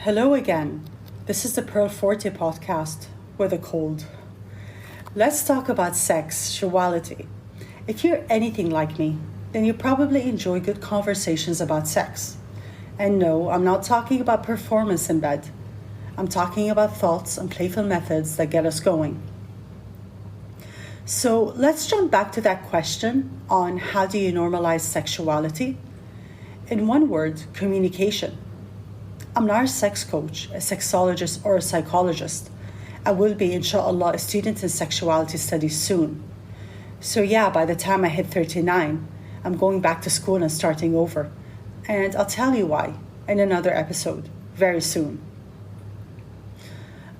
Hello again. This is the Pearl Forte podcast with a cold. Let's talk about sexuality. If you're anything like me, then you probably enjoy good conversations about sex. And no, I'm not talking about performance in bed. I'm talking about thoughts and playful methods that get us going. So let's jump back to that question on how do you normalize sexuality? In one word, communication. I'm not a sex coach, a sexologist, or a psychologist. I will be, inshallah, a student in sexuality studies soon. So, yeah, by the time I hit 39, I'm going back to school and starting over. And I'll tell you why in another episode very soon.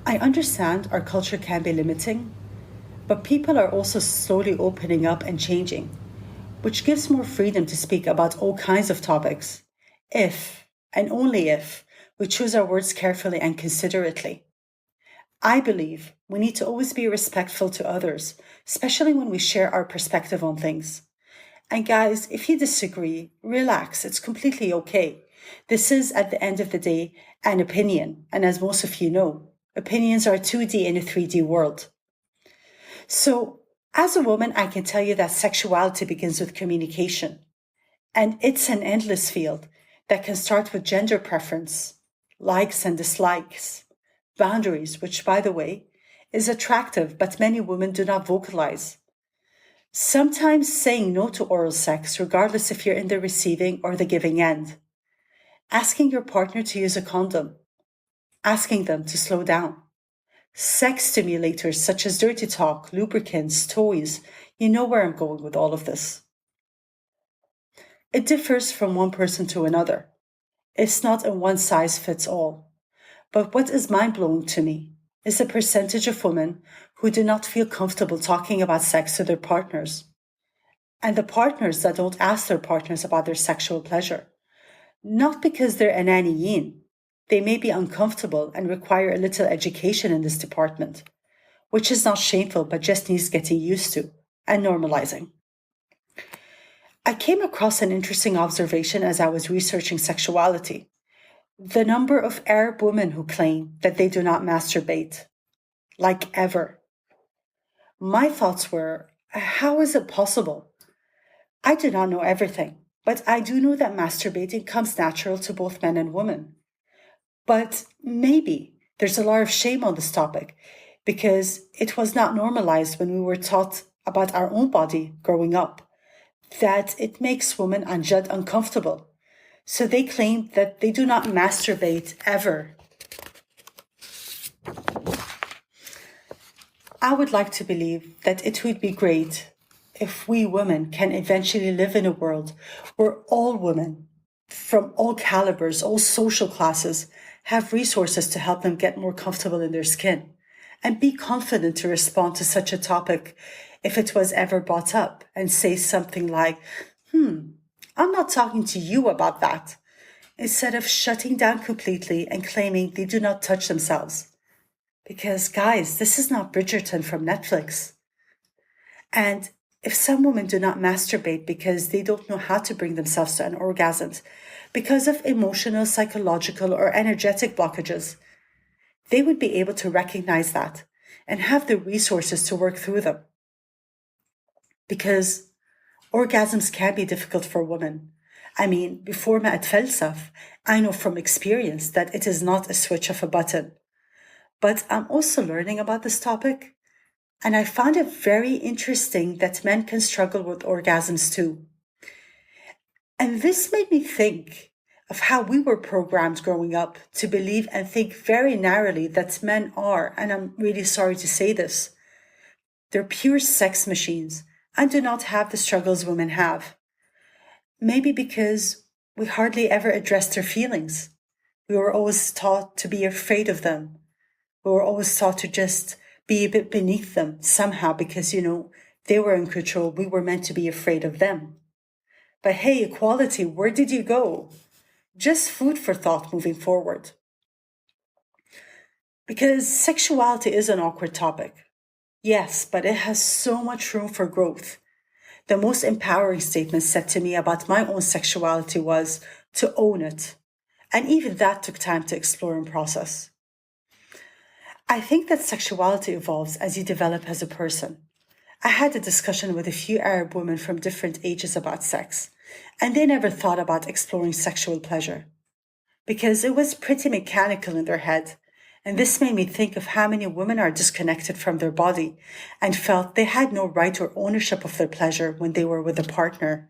I understand our culture can be limiting, but people are also slowly opening up and changing, which gives more freedom to speak about all kinds of topics, if and only if we choose our words carefully and considerately. I believe we need to always be respectful to others, especially when we share our perspective on things. And guys, if you disagree, relax, it's completely okay. This is, at the end of the day, an opinion. And as most of you know, opinions are 2D in a 3D world. So, as a woman, I can tell you that sexuality begins with communication. And it's an endless field that can start with gender preference, likes and dislikes, boundaries, which, by the way, is attractive, but many women do not vocalize. Sometimes saying no to oral sex, regardless if you're in the receiving or the giving end. Asking your partner to use a condom. Asking them to slow down. Sex stimulators such as dirty talk, lubricants, toys. You know where I'm going with all of this. It differs from one person to another. It's not a one size fits all. But what is mind blowing to me is the percentage of women who do not feel comfortable talking about sex to their partners, and the partners that don't ask their partners about their sexual pleasure. Not because they're ananiyin. They may be uncomfortable and require a little education in this department, which is not shameful but just needs getting used to and normalizing. I came across an interesting observation as I was researching sexuality. The number of Arab women who claim that they do not masturbate, like ever. My thoughts were, how is it possible? I do not know everything, but I do know that masturbating comes natural to both men and women. But maybe there's a lot of shame on this topic because it was not normalized when we were taught about our own body growing up, that it makes women and Jud uncomfortable. So they claim that they do not masturbate ever. I would like to believe that it would be great if we women can eventually live in a world where all women, from all calibers, all social classes, have resources to help them get more comfortable in their skin and be confident to respond to such a topic if it was ever brought up and say something like, I'm not talking to you about that, instead of shutting down completely and claiming they do not touch themselves. Because, guys, this is not Bridgerton from Netflix. And if some women do not masturbate because they don't know how to bring themselves to an orgasm, because of emotional, psychological, or energetic blockages, they would be able to recognize that and have the resources to work through them. Because orgasms can be difficult for women. I mean, before ما أتفلسف, I know from experience that it is not a switch of a button. But I'm also learning about this topic, and I found it very interesting that men can struggle with orgasms too. And this made me think of how we were programmed growing up to believe and think very narrowly that men are, and I'm really sorry to say this, they're pure sex machines and do not have the struggles women have. Maybe because we hardly ever addressed their feelings. We were always taught to be afraid of them. We were always taught to just be a bit beneath them somehow because, they were in control. We were meant to be afraid of them. But hey, equality, where did you go? Just food for thought moving forward. Because sexuality is an awkward topic. Yes, but it has so much room for growth. The most empowering statement said to me about my own sexuality was to own it. And even that took time to explore and process. I think that sexuality evolves as you develop as a person. I had a discussion with a few Arab women from different ages about sex, and they never thought about exploring sexual pleasure because it was pretty mechanical in their head. And this made me think of how many women are disconnected from their body and felt they had no right or ownership of their pleasure when they were with a partner.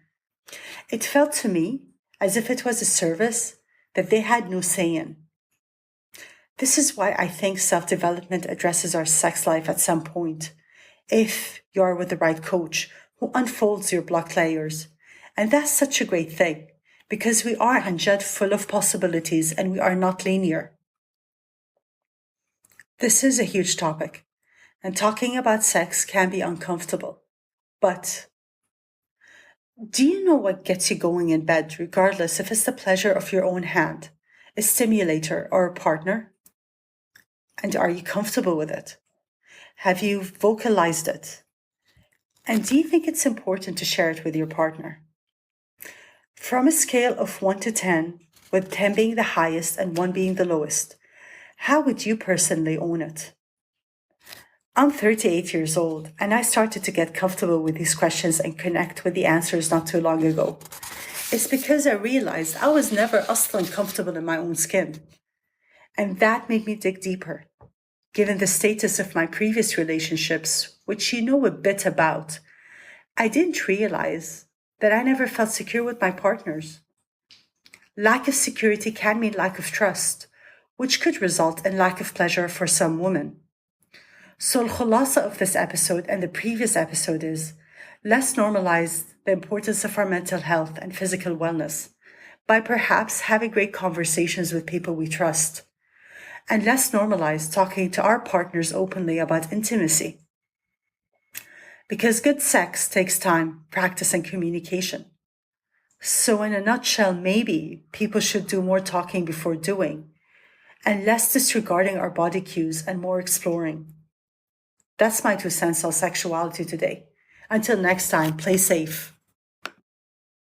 It felt to me as if it was a service that they had no say in. This is why I think self development addresses our sex life at some point, if you are with the right coach who unfolds your block layers. And that's such a great thing because we are Anjad full of possibilities and we are not linear. This is a huge topic, and talking about sex can be uncomfortable. But do you know what gets you going in bed, regardless if it's the pleasure of your own hand, a stimulator, or a partner? And are you comfortable with it? Have you vocalized it? And do you think it's important to share it with your partner? From a scale of 1 to 10, with 10 being the highest and 1 being the lowest, how would you personally own it? I'm 38 years old, and I started to get comfortable with these questions and connect with the answers not too long ago. It's because I realized I was never aslan comfortable in my own skin. And that made me dig deeper. Given the status of my previous relationships, which you know a bit about, I didn't realize that I never felt secure with my partners. Lack of security can mean lack of trust, which could result in lack of pleasure for some women. So, the khulasa of this episode and the previous episode is, let's normalize the importance of our mental health and physical wellness by perhaps having great conversations with people we trust. And let's normalize talking to our partners openly about intimacy. Because good sex takes time, practice, and communication. So in a nutshell, maybe people should do more talking before doing, and less disregarding our body cues and more exploring. That's my 2 cents on sexuality today. Until next time, play safe.